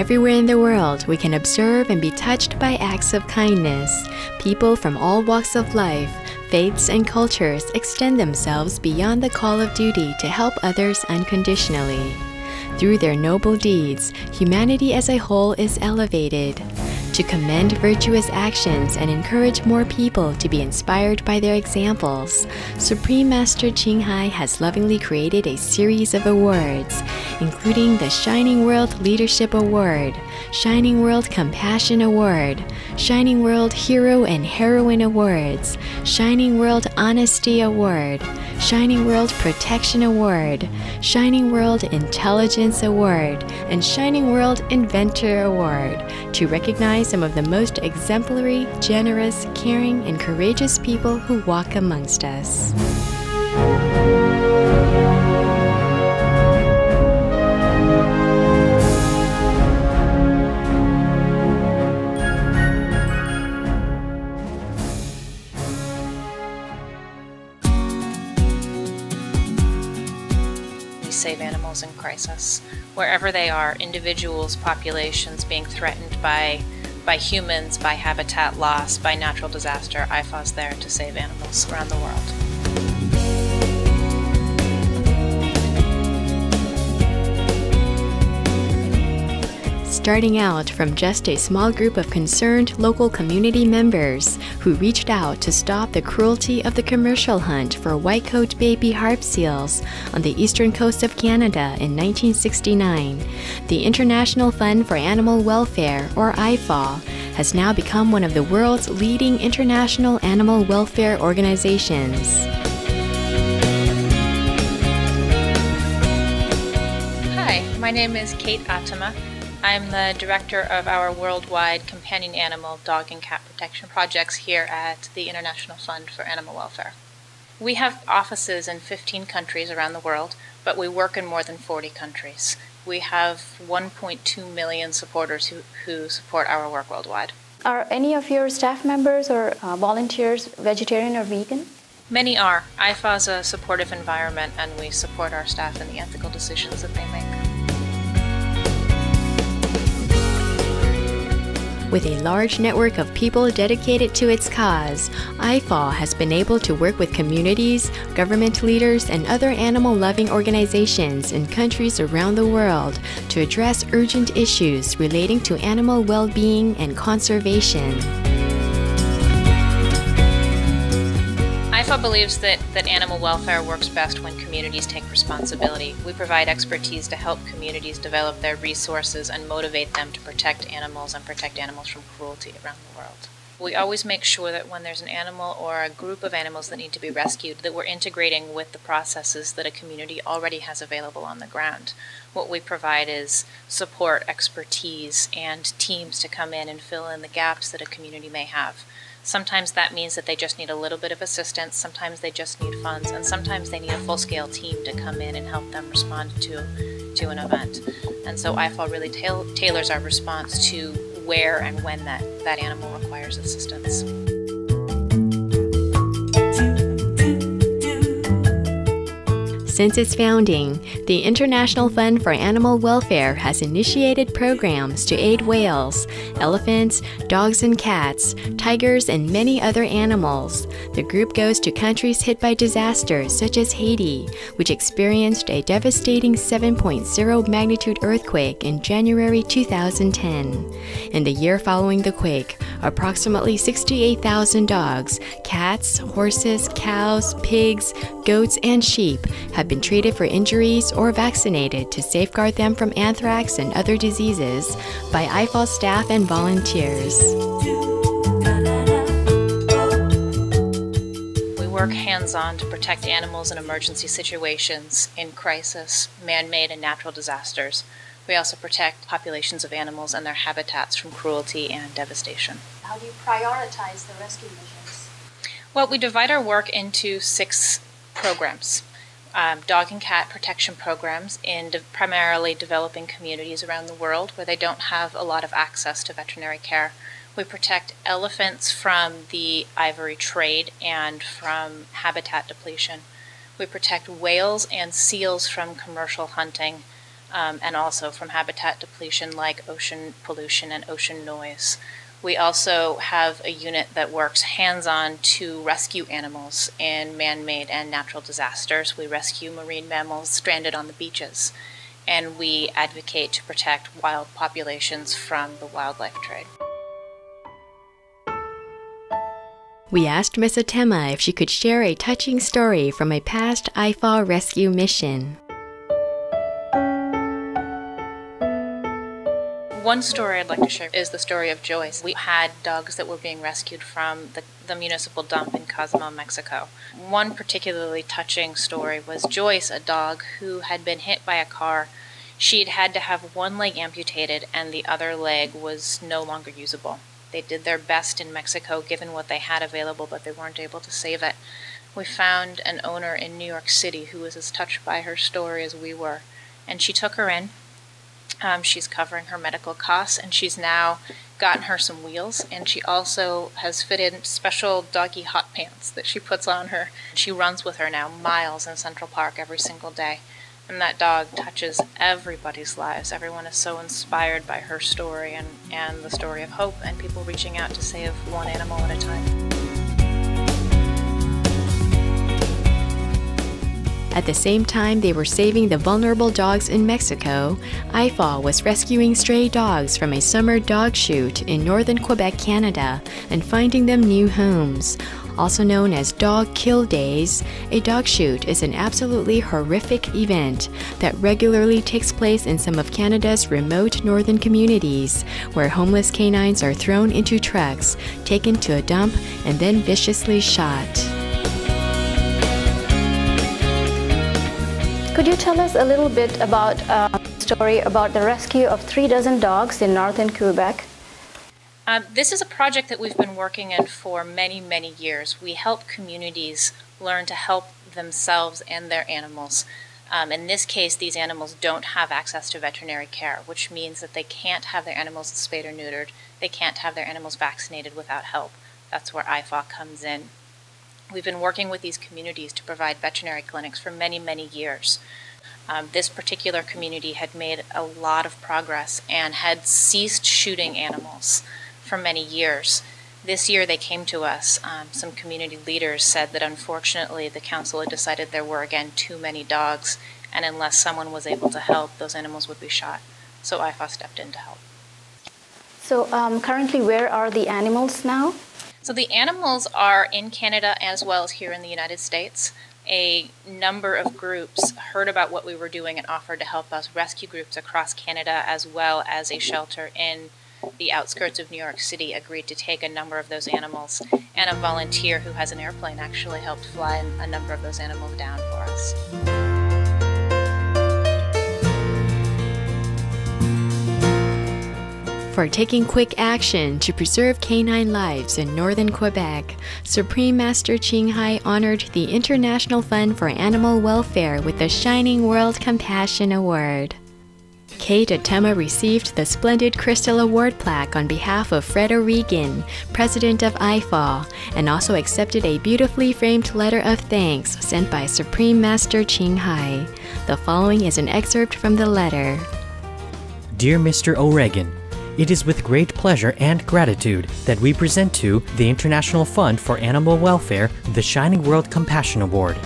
Everywhere in the world, we can observe and be touched by acts of kindness. People from all walks of life, faiths and cultures extend themselves beyond the call of duty to help others unconditionally. Through their noble deeds, humanity as a whole is elevated. To commend virtuous actions and encourage more people to be inspired by their examples, Supreme Master Ching Hai has lovingly created a series of awards, including the Shining World Leadership Award, Shining World Compassion Award, Shining World Hero and Heroine Awards, Shining World Honesty Award, Shining World Protection Award, Shining World Intelligence Award, and Shining World Inventor Award to recognize some of the most exemplary, generous, caring, and courageous people who walk amongst us. Save animals in crisis. Wherever they are, individuals, populations being threatened by humans, by habitat loss, by natural disaster, IFAW is there to save animals around the world. Starting out from just a small group of concerned local community members who reached out to stop the cruelty of the commercial hunt for whitecoat baby harp seals on the eastern coast of Canada in 1969, the International Fund for Animal Welfare, or IFAW, has now become one of the world's leading international animal welfare organizations. Hi, my name is Kate Atema. I'm the director of our worldwide companion animal, dog and cat protection projects here at the International Fund for Animal Welfare. We have offices in 15 countries around the world, but we work in more than 40 countries. We have 1.2 million supporters who support our work worldwide. Are any of your staff members or volunteers vegetarian or vegan? Many are. IFAW is a supportive environment, and we support our staff in the ethical decisions that they make. With a large network of people dedicated to its cause, IFAW has been able to work with communities, government leaders, and other animal-loving organizations in countries around the world to address urgent issues relating to animal well-being and conservation. IFAW believes that animal welfare works best when communities take responsibility. We provide expertise to help communities develop their resources and motivate them to protect animals and protect animals from cruelty around the world. We always make sure that when there's an animal or a group of animals that need to be rescued, that we're integrating with the processes that a community already has available on the ground. What we provide is support, expertise, and teams to come in and fill in the gaps that a community may have. Sometimes that means that they just need a little bit of assistance, sometimes they just need funds, and sometimes they need a full-scale team to come in and help them respond to an event. And so IFAW really tailors our response to where and when that animal requires assistance. Since its founding, the International Fund for Animal Welfare has initiated programs to aid whales, elephants, dogs and cats, tigers, and many other animals. The group goes to countries hit by disasters such as Haiti, which experienced a devastating 7.0 magnitude earthquake in January 2010. In the year following the quake, approximately 68,000 dogs, cats, horses, cows, pigs, goats, and sheep have been treated for injuries or vaccinated to safeguard them from anthrax and other diseases by IFAW staff and volunteers. We work hands-on to protect animals in emergency situations, in crisis, man-made and natural disasters. We also protect populations of animals and their habitats from cruelty and devastation. How do you prioritize the rescue missions? Well, we divide our work into 6 programs. Dog and cat protection programs in primarily developing communities around the world where they don't have a lot of access to veterinary care. We protect elephants from the ivory trade and from habitat depletion. We protect whales and seals from commercial hunting. and also from habitat depletion like ocean pollution and ocean noise. We also have a unit that works hands-on to rescue animals in man-made and natural disasters. We rescue marine mammals stranded on the beaches, and we advocate to protect wild populations from the wildlife trade. We asked Ms. Atema if she could share a touching story from a past IFAW rescue mission. One story I'd like to share is the story of Joyce. We had dogs that were being rescued from the municipal dump in Cozumel, Mexico. One particularly touching story was Joyce, a dog who had been hit by a car. She'd had to have one leg amputated and the other leg was no longer usable. They did their best in Mexico given what they had available, but they weren't able to save it. We found an owner in New York City who was as touched by her story as we were, and she took her in. She's covering her medical costs, and she's now gotten her some wheels, and she also has fitted special doggy hot pants that she puts on her. She runs with her now miles in Central Park every single day, and that dog touches everybody's lives. Everyone is so inspired by her story and the story of hope and people reaching out to save one animal at a time. At the same time they were saving the vulnerable dogs in Mexico, IFAW was rescuing stray dogs from a summer dog shoot in northern Quebec, Canada, and finding them new homes. Also known as Dog Kill Days, a dog shoot is an absolutely horrific event that regularly takes place in some of Canada's remote northern communities, where homeless canines are thrown into trucks, taken to a dump, and then viciously shot. Could you tell us a little bit about a story about the rescue of 36 dogs in northern Quebec? This is a project that we've been working in for many, many years. We help communities learn to help themselves and their animals. In this case, these animals don't have access to veterinary care, which means that they can't have their animals spayed or neutered. They can't have their animals vaccinated without help. That's where IFAW comes in. We've been working with these communities to provide veterinary clinics for many, many years. This particular community had made a lot of progress and had ceased shooting animals for many years. This year they came to us. Some community leaders said that unfortunately the council had decided there were again too many dogs, and unless someone was able to help, those animals would be shot. So IFAW stepped in to help. So currently where are the animals now? So the animals are in Canada as well as here in the United States. A number of groups heard about what we were doing and offered to help us. Rescue groups across Canada as well as a shelter in the outskirts of New York City agreed to take a number of those animals, and a volunteer who has an airplane actually helped fly a number of those animals down for us. For taking quick action to preserve canine lives in northern Quebec, Supreme Master Ching Hai honored the International Fund for Animal Welfare with the Shining World Compassion Award. Kate Atema received the Splendid Crystal Award plaque on behalf of Fred O'Regan, president of IFAW, and also accepted a beautifully framed letter of thanks sent by Supreme Master Ching Hai. The following is an excerpt from the letter. Dear Mr. O'Regan, it is with great pleasure and gratitude that we present to the International Fund for Animal Welfare the Shining World Compassion Award.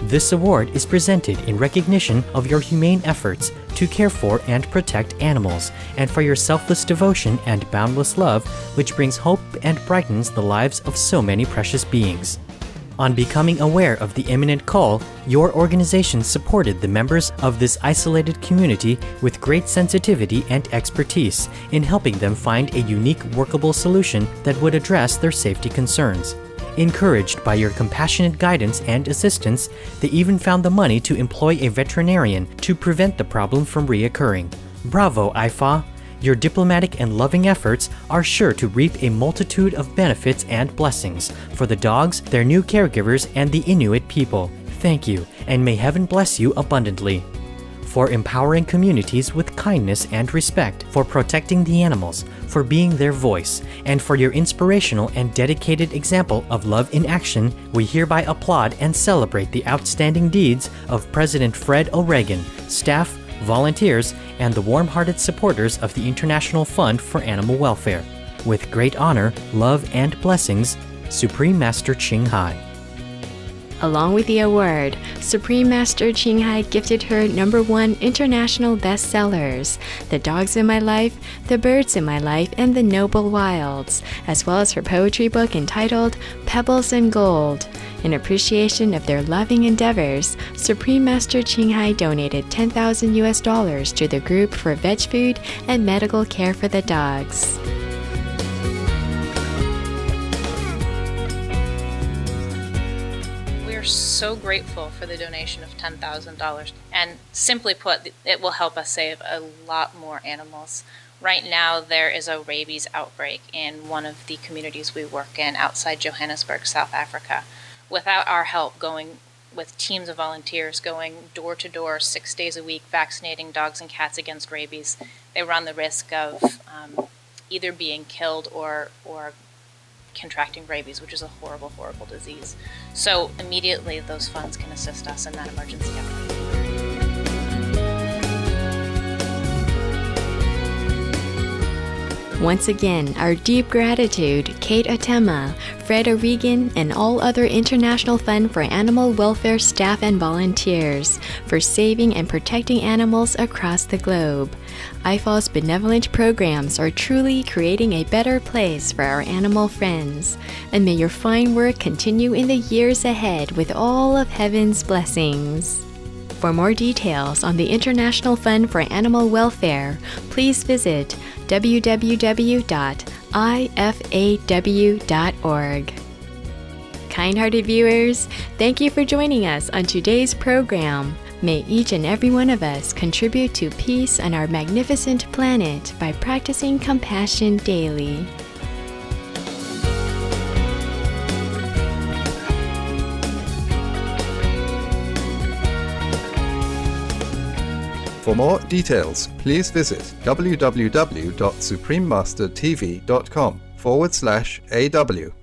This award is presented in recognition of your humane efforts to care for and protect animals, and for your selfless devotion and boundless love, which brings hope and brightens the lives of so many precious beings. On becoming aware of the imminent call, your organization supported the members of this isolated community with great sensitivity and expertise in helping them find a unique workable solution that would address their safety concerns. Encouraged by your compassionate guidance and assistance, they even found the money to employ a veterinarian to prevent the problem from reoccurring. Bravo, IFAW! Your diplomatic and loving efforts are sure to reap a multitude of benefits and blessings for the dogs, their new caregivers, and the Inuit people. Thank you, and may heaven bless you abundantly. For empowering communities with kindness and respect, for protecting the animals, for being their voice, and for your inspirational and dedicated example of love in action, we hereby applaud and celebrate the outstanding deeds of President Fred O'Regan, staff, volunteers, and the warm-hearted supporters of the International Fund for Animal Welfare. With great honor, love, and blessings, Supreme Master Ching Hai. Along with the award, Supreme Master Ching Hai gifted her #1 international bestsellers, The Dogs in My Life, The Birds in My Life, and The Noble Wilds, as well as her poetry book entitled Pebbles and Gold. In appreciation of their loving endeavors, Supreme Master Ching Hai donated $10,000 to the group for veg food and medical care for the dogs. We're so grateful for the donation of $10,000, and simply put, it will help us save a lot more animals. Right now there is a rabies outbreak in one of the communities we work in outside Johannesburg, South Africa. Without our help, going with teams of volunteers going door to door 6 days a week vaccinating dogs and cats against rabies, they run the risk of either being killed or contracting rabies, which is a horrible, horrible disease. So immediately those funds can assist us in that emergency effort. Once again, our deep gratitude, Kate Atema, Fred O'Regan, and all other International Fund for Animal Welfare staff and volunteers for saving and protecting animals across the globe. IFAW's benevolent programs are truly creating a better place for our animal friends. And may your fine work continue in the years ahead with all of heaven's blessings. For more details on the International Fund for Animal Welfare, please visit www.ifaw.org. Kind-hearted viewers, thank you for joining us on today's program. May each and every one of us contribute to peace on our magnificent planet by practicing compassion daily. For more details, please visit www.suprememastertv.com/AW.